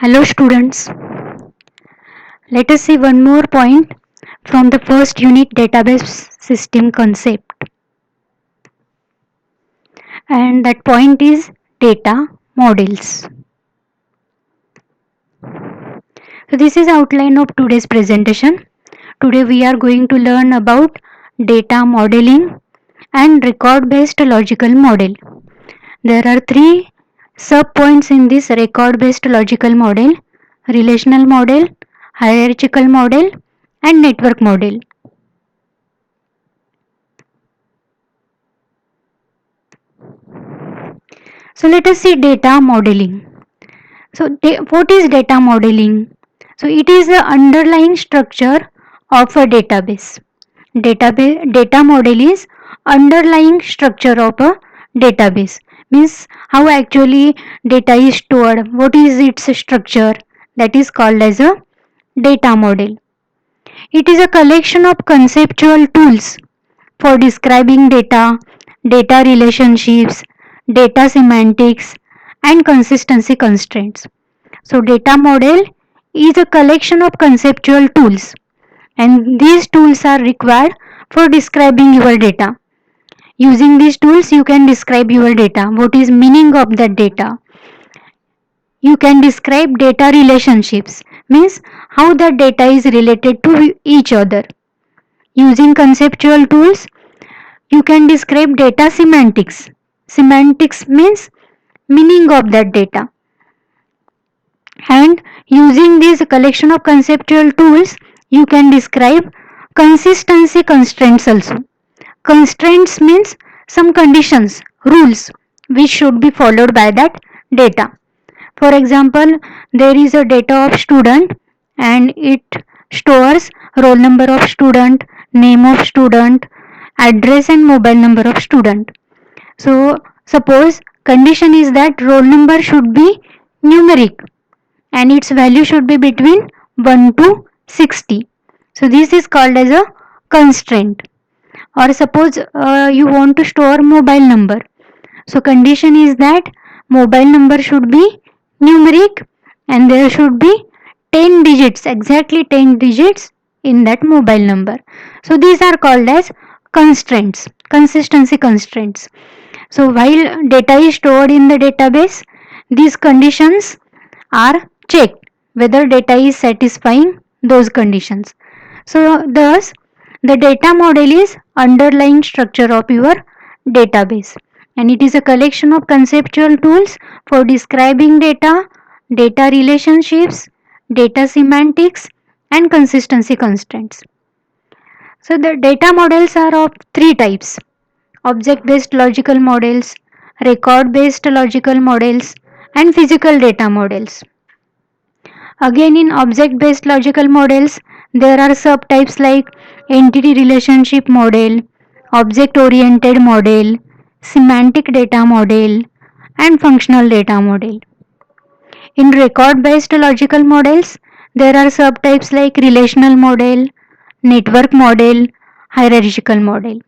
Hello students, let us see one more point from the first unit database system concept, and that point is data models. So this is outline of today's presentation. Today we are going to learn about data modeling and record based logical model. There are three sub points in this record based logical model: relational model, hierarchical model and network model. So let us see data modeling. So what is data modeling? So it is the underlying structure of a database. Data model is underlying structure of a database. Means how actually data is stored, what is its structure, that is called as a data model. It is a collection of conceptual tools for describing data, data relationships, data semantics, and consistency constraints. So, data model is a collection of conceptual tools, and these tools are required for describing your data. Using these tools, you can describe your data. What is meaning of that data? You can describe data relationships, means how the data is related to each other. Using conceptual tools, you can describe data semantics. Semantics means meaning of that data. And using this collection of conceptual tools, you can describe consistency constraints also. Constraints means some conditions, rules which should be followed by that data. For example, there is a data of student and it stores roll number of student, name of student, address and mobile number of student. So suppose condition is that roll number should be numeric and its value should be between 1 to 60. So this is called as a constraint. Or suppose you want to store mobile number. So condition is that mobile number should be numeric and there should be 10 digits, exactly 10 digits in that mobile number. So these are called as constraints, consistency constraints. So while data is stored in the database, these conditions are checked whether data is satisfying those conditions. So thus the data model is underlying structure of your database, and it is a collection of conceptual tools for describing data, data relationships, data semantics and consistency constraints. So the data models are of three types: object based logical models, record based logical models and physical data models. Again, in object based logical models, there are subtypes like entity relationship model, object oriented model, semantic data model, and functional data model. In record based logical models, there are subtypes like relational model, network model, hierarchical model.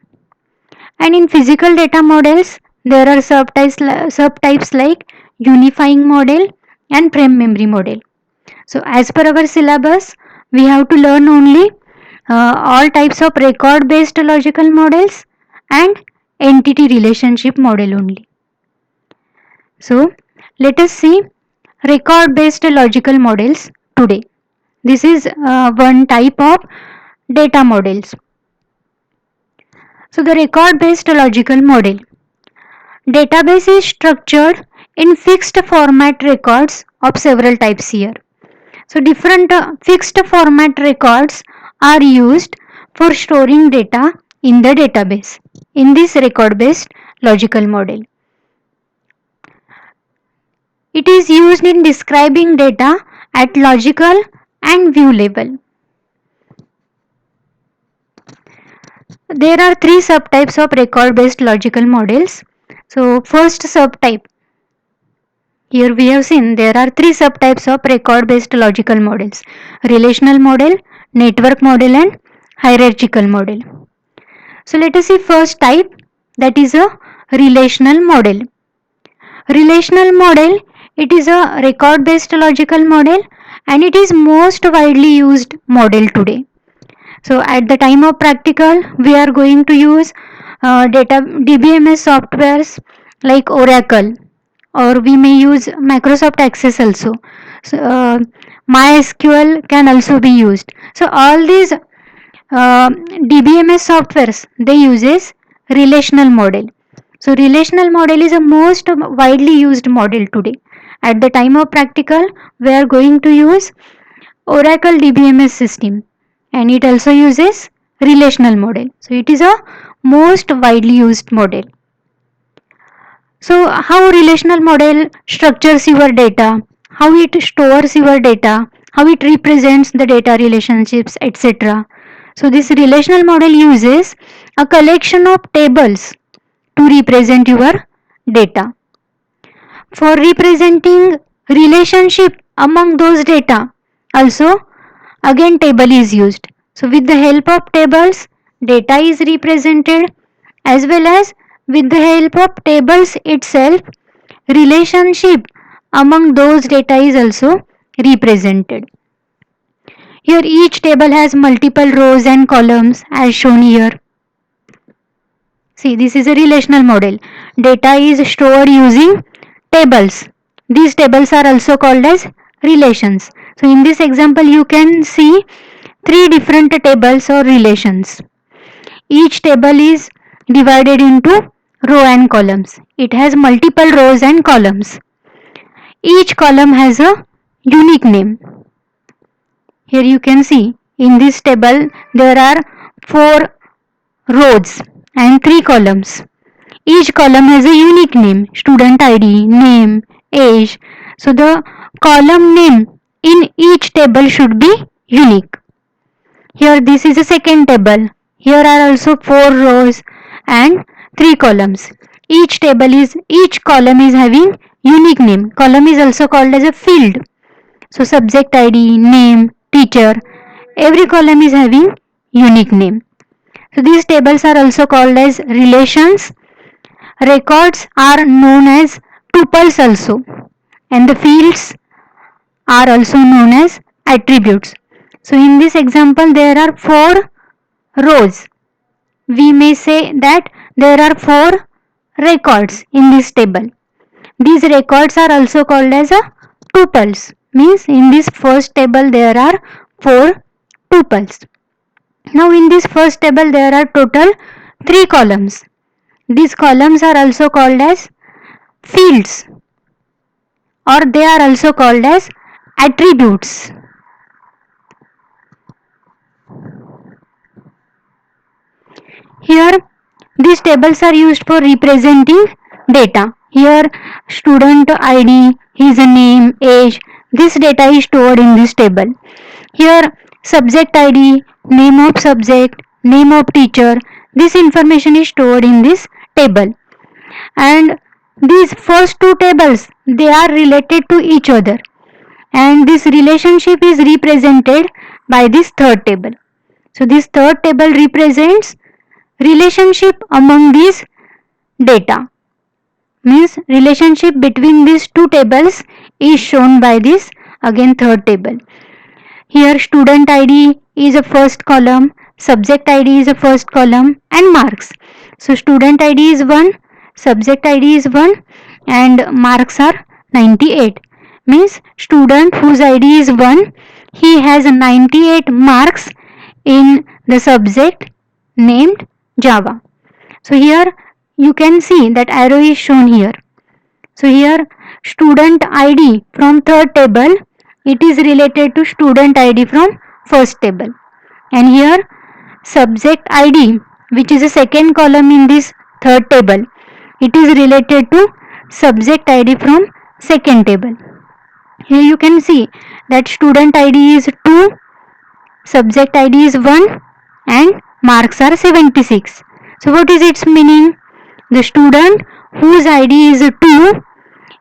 And in physical data models, there are subtypes like unifying model and frame memory model. So as per our syllabus, we have to learn only all types of record based logical models and entity relationship model only. So let us see record based logical models today. This is one type of data models. So the record based logical model. Database is structured in fixed format records of several types here. So different fixed format records are used for storing data in the database in this record based logical model. It is used in describing data at logical and view level. There are three subtypes of record based logical models. So first subtype, here we have seen there are three subtypes of record based logical models: relational model, network model and hierarchical model. So let us see first type, that is a relational model. Relational model It is a record based logical model and it is most widely used model today. So at the time of practical, we are going to use data DBMS softwares like Oracle, or we may use Microsoft Access also. So, MySQL can also be used. So all these DBMS softwares, they uses relational model. So relational model is a most widely used model today. At the time of practical, we are going to use Oracle DBMS system and it also uses relational model. So it is a most widely used model. So how relational model structures your data, how it stores your data, how it represents the data relationships, etc. So this relational model uses a collection of tables to represent your data. For representing relationship among those data, also again table is used. So with the help of tables, data is represented, as well as with the help of tables itself, relationship among those data is also represented. Here each table has multiple rows and columns as shown here. See, this is a relational model. Data is stored using tables. These tables are also called as relations. So in this example you can see three different tables or relations. Each table is divided into row and columns. It has multiple rows and columns. Each column has a unique name. Here you can see in this table there are 4 rows and 3 columns. Each column has a unique name, student ID, name, age. So the column name in each table should be unique. Here this is a second table. Here are also 4 rows and 3 columns. Each column is having unique name. Column is also called as a field. So subject ID, name, teacher, every column is having unique name. So these tables are also called as relations. Records are known as tuples also, and the fields are also known as attributes. So in this example there are 4 rows. We may say that there are 4 records in this table. These records are also called as a tuples. Means in this first table there are 4 tuples. Now in this first table there are total 3 columns. These columns are also called as fields, or they are also called as attributes. Here these tables are used for representing data. Here student ID, his name, age, this data is stored in this table. Here subject ID, name of subject, name of teacher, this information is stored in this table. And these first two tables, they are related to each other, and this relationship is represented by this third table. So this third table represents relationship among these data. Means relationship between these two tables is shown by this again third table. Here student ID is a first column, subject ID is a first column, and marks. So student ID is 1, subject ID is 1, and marks are 98. Means student whose ID is 1, he has 98 marks in the subject named Java. So here you can see that arrow is shown here. So here student ID from third table, it is related to student ID from first table. And here subject ID, which is the second column in this third table, it is related to subject ID from second table. Here you can see that student ID is 2, subject ID is 1, and marks are 76. So what is its meaning? The student whose ID is 2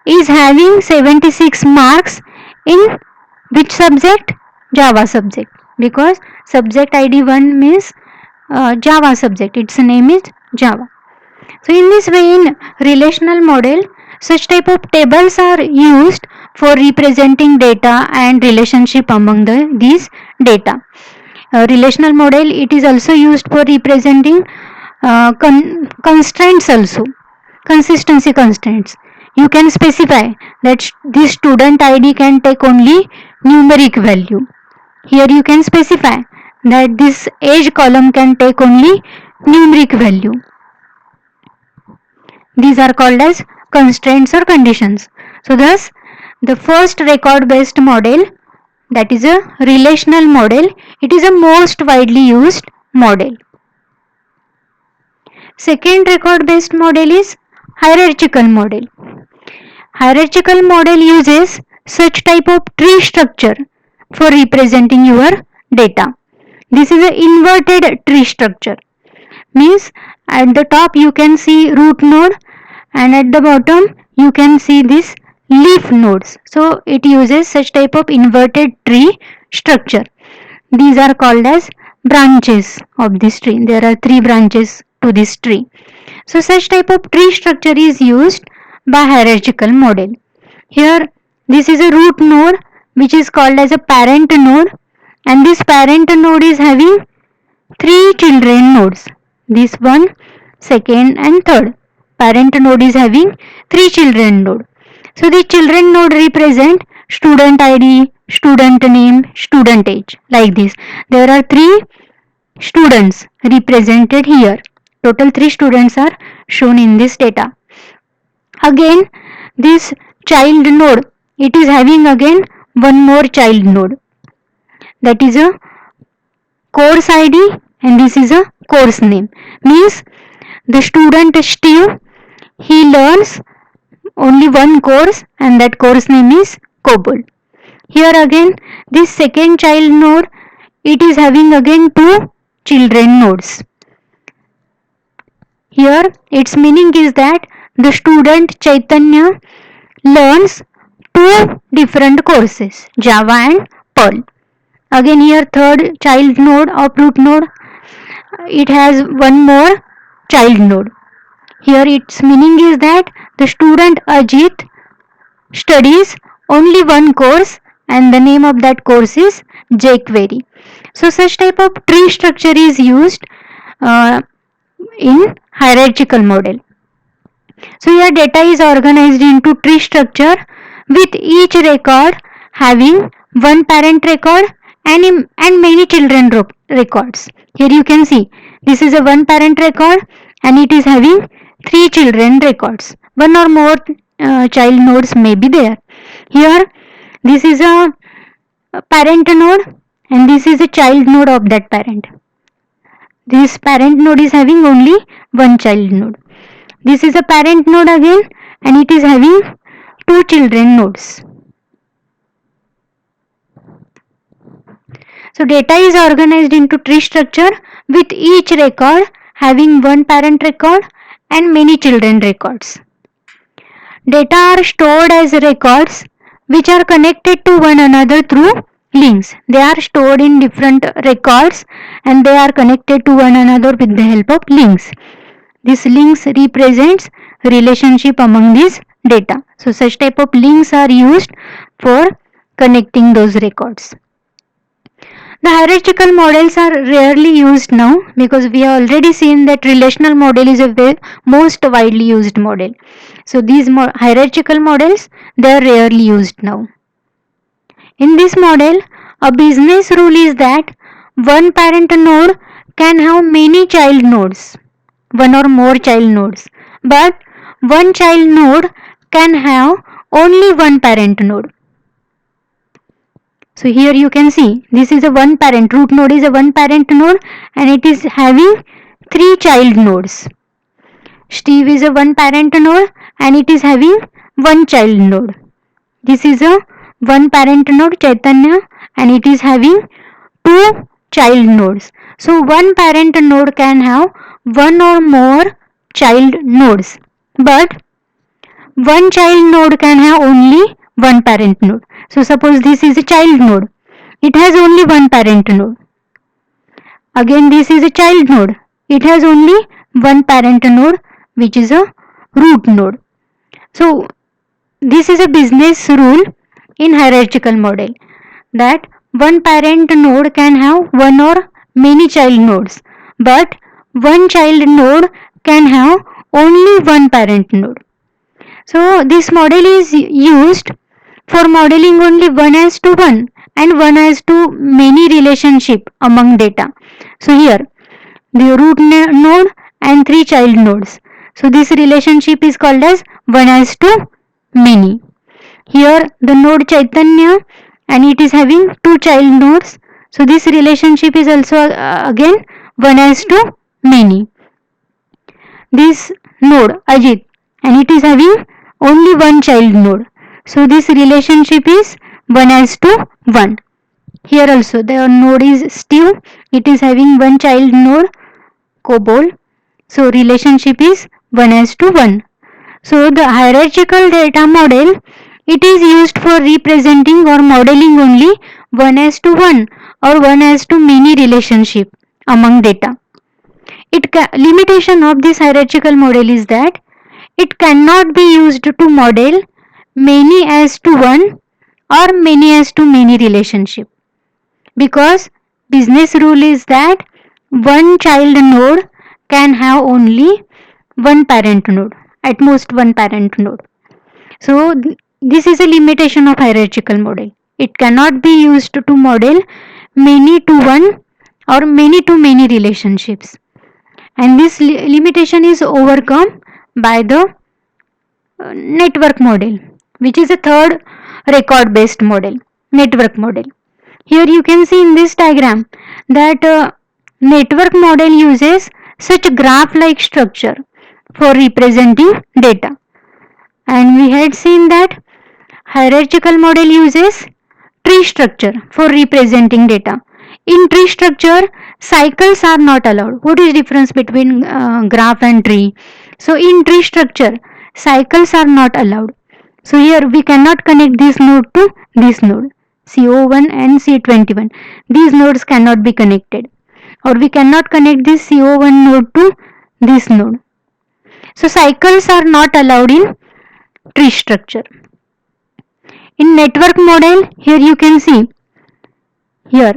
is having 76 marks in which subject? Java subject, because subject ID 1 means Java subject, its name is Java. So in this way, in relational model, Such type of tables are used for representing data and relationship among these data. Relational model, it is also used for representing constraints also, consistency constraints. You can specify that this student id can take only numeric value. Here you can specify that this age column can take only numeric value. These are called as constraints or conditions. So thus the first record based model, that is a relational model, it is a most widely used model. Second record based model is hierarchical model. Hierarchical model uses such type of tree structure for representing your data. This is an inverted tree structure. Means at the top you can see root node and at the bottom you can see this leaf nodes. So it uses such type of inverted tree structure. These are called as branches of this tree. There are 3 branches to this tree. So such type of tree structure is used by hierarchical model. Here this is a root node which is called as a parent node, and this parent node is having 3 children nodes. This one, second and third. Parent node is having 3 children node. So the children node represent student id, student name, student age, like this. There are 3 students represented here. Total 3 students are shown in this data. Again this child node, it is having again one more child node, that is a course id and this is a course name. Means the student Steve, he learns only one course and that course name is COBOL. Here again this second child node, it is having again 2 children nodes. Here its meaning is that the student Chaitanya learns 2 different courses, Java and Perl. Again here third child node of root node, it has one more child node. Here its meaning is that the student Ajit studies only one course and the name of that course is jQuery. So such type of tree structure is used in hierarchical model. So your data is organized into tree structure with each record having one parent record and many children records. Here you can see this is a one parent record and it is having 3 children records. One or more child nodes may be there. Here this is a parent node and this is a child node of that parent. This parent node is having only one child node. This is a parent node again and it is having 2 children nodes. So data is organized into tree structure with each record having one parent record and many children records. Data are stored as records which are connected to one another through links. They are stored in different records and they are connected to one another with the help of links. This links represents relationship among these data. So such type of links are used for connecting those records. The hierarchical models are rarely used now because we have already seen that relational model is a most widely used model. So these hierarchical models, they are rarely used now. In this model, a business rule is that one parent node can have many child nodes, one or more child nodes, but one child node can have only one parent node. So here you can see this is a one parent, root node is a one parent node and it is having 3 child nodes. Steve is a one parent node and it is having one child node. This is a one parent node Chaitanya and it is having 2 child nodes. So one parent node can have one or more child nodes, but one child node can have only one parent node. So suppose this is a child node, it has only one parent node. Again this is a child node, it has only one parent node which is a root node. So this is a business rule in hierarchical model, that one parent node can have one or many child nodes, but one child node can have only one parent node. So this model is used for modeling only one as to one and one as to many relationship among data. So here the root node and three child nodes. So this relationship is called as one as to many. Here the node Chaitanya and it is having two child nodes. So this relationship is also again one as to many. This node Ajit and it is having only one child node. So this relationship is 1 as to 1. Here also the node is Steve, it is having one child node Cobol. So relationship is 1 as to 1. So the hierarchical data model, it is used for representing or modeling only 1 as to 1 or 1 as to many relationship among data. Limitation of this hierarchical model is that it cannot be used to model many as to one or many as to many relationship, because business rule is that one child node can have only one parent node, at most one parent node. So this is a limitation of hierarchical model. It cannot be used to model many to one or many to many relationships, and this limitation is overcome by the network model, which is a third record based model, network model. Here you can see in this diagram that network model uses such graph like structure for representing data, and we had seen that hierarchical model uses tree structure for representing data. In tree structure, cycles are not allowed. What is difference between graph and tree? So in tree structure, cycles are not allowed. So here we cannot connect this node to this node, CO1 and C21. These nodes cannot be connected, or we cannot connect this CO1 node to this node. So cycles are not allowed in tree structure. In network model, here you can see, here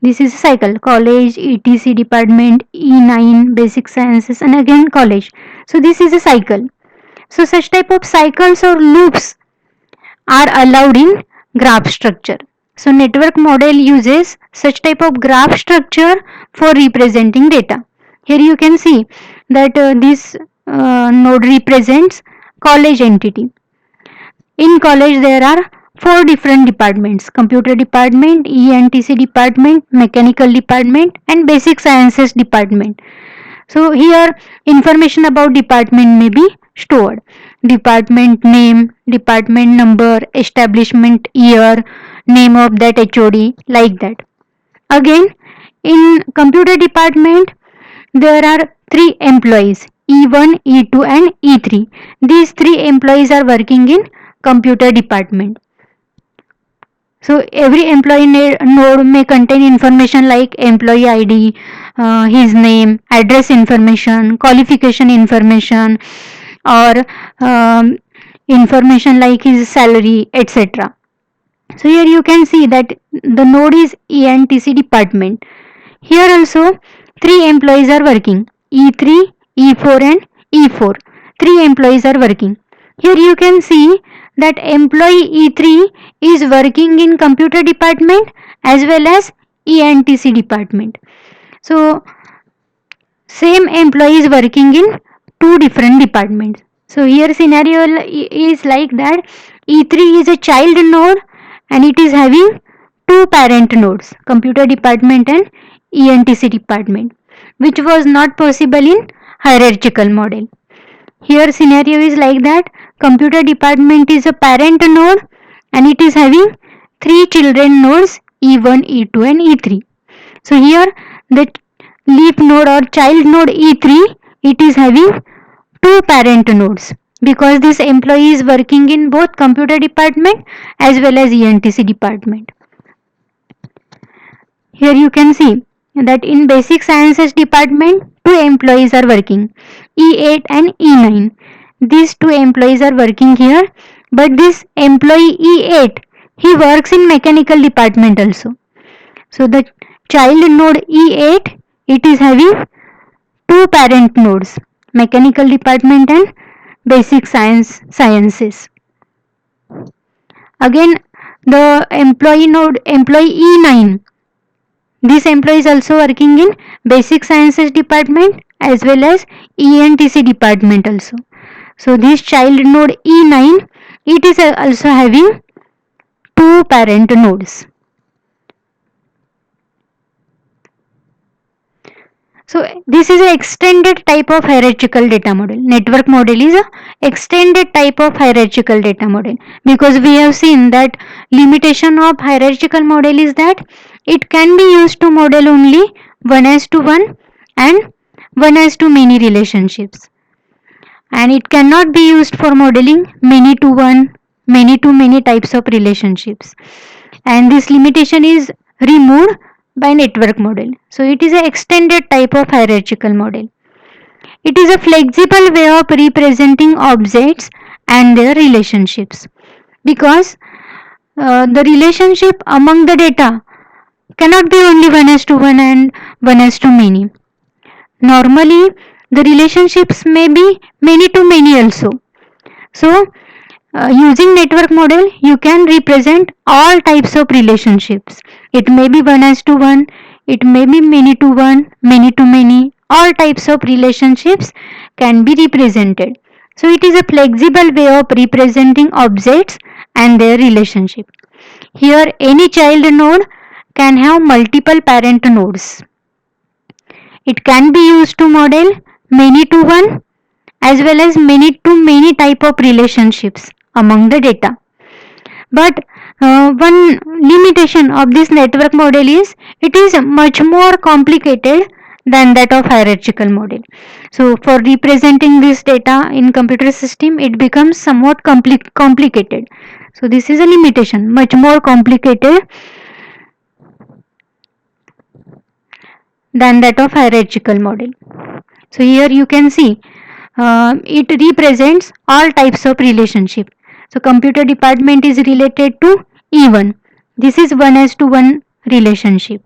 this is a cycle: college, etc department, E9 basic sciences, and again college. So this is a cycle. So such type of cycles or loops are allowed in graph structure. So network model uses such type of graph structure for representing data. Here you can see that this node represents college entity. In college there are four different departments: computer department, ENTC department, mechanical department, and basic sciences department. So here information about department may be stored: department name, department number, establishment year, name of that HOD, like that. Again, in computer department there are three employees: E1, E2 and E3. These three employees are working in computer department. So every employee node may contain information like employee ID, his name, address information, qualification information, or information like his salary, etc. So here you can see that the node is ENTC department. Here also three employees are working: E3, E4 and E4. Three employees are working. Here you can see that employee E3 is working in computer department as well as ENTC department. So same employee is working in two different departments. So here scenario is like that: E3 is a child node and it is having two parent nodes, computer department and ENTC department, which was not possible in hierarchical model. Here scenario is like that: computer department is a parent node and it is having three children nodes, E1, E2 and E3. So here the leaf node or child node E3, it is having two parent nodes, because this employee is working in both computer department as well as ENTC department. Here you can see that in basic sciences department two employees are working, E8 and E9. these two employees are working here, but this employee E8, he works in mechanical department also. So the child node E8, it is having two parent nodes, mechanical department and basic sciences. Again, the employee node, employee E9, this employee is also working in basic sciences department as well as ENTC department also. So this child node E9, it is also having two parent nodes. So this is an extended type of hierarchical data model. Network model is a extended type of hierarchical data model, because we have seen that limitation of hierarchical model is that it can be used to model only one as to one and one as to many relationships, and it cannot be used for modeling many to one, many to many types of relationships, and this limitation is removed by network model. So it is an extended type of hierarchical model. It is a flexible way of representing objects and their relationships, because the relationship among the data cannot be only one as to one and one as to many. Normally the relationships may be many to many also. So using network model, you can represent all types of relationships. It may be one as to one, it may be many to one, many to many. All types of relationships can be represented. So it is a flexible way of representing objects and their relationship. Here any child node can have multiple parent nodes. It can be used to model many to one as well as many to many type of relationships among the data. But one limitation of this network model is it is much more complicated than that of hierarchical model. So for representing this data in computer system, it becomes somewhat complicated. So this is a limitation, much more complicated than that of hierarchical model. So here you can see it represents all types of relationship. So computer department is related to E1. This is one as to one relationship.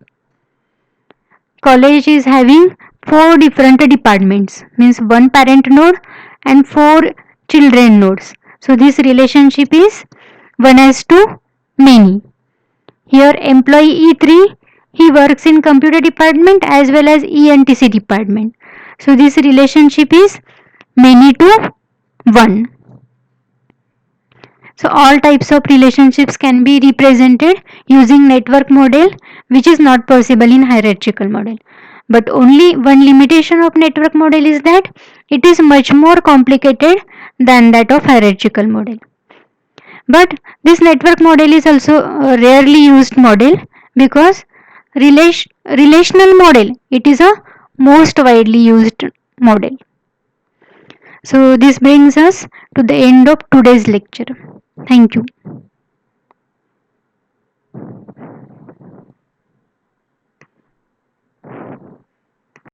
College is having four different departments, means one parent node and four children nodes. So this relationship is one as to many. Here employee E3, he works in computer department as well as ENTC department. So this relationship is many to one. So all types of relationships can be represented using network model, which is not possible in hierarchical model. But only one limitation of network model is that it is much more complicated than that of hierarchical model. But this network model is also a rarely used model, because relational model, it is a most widely used model. So this brings us to the end of today's lecture. Thank you.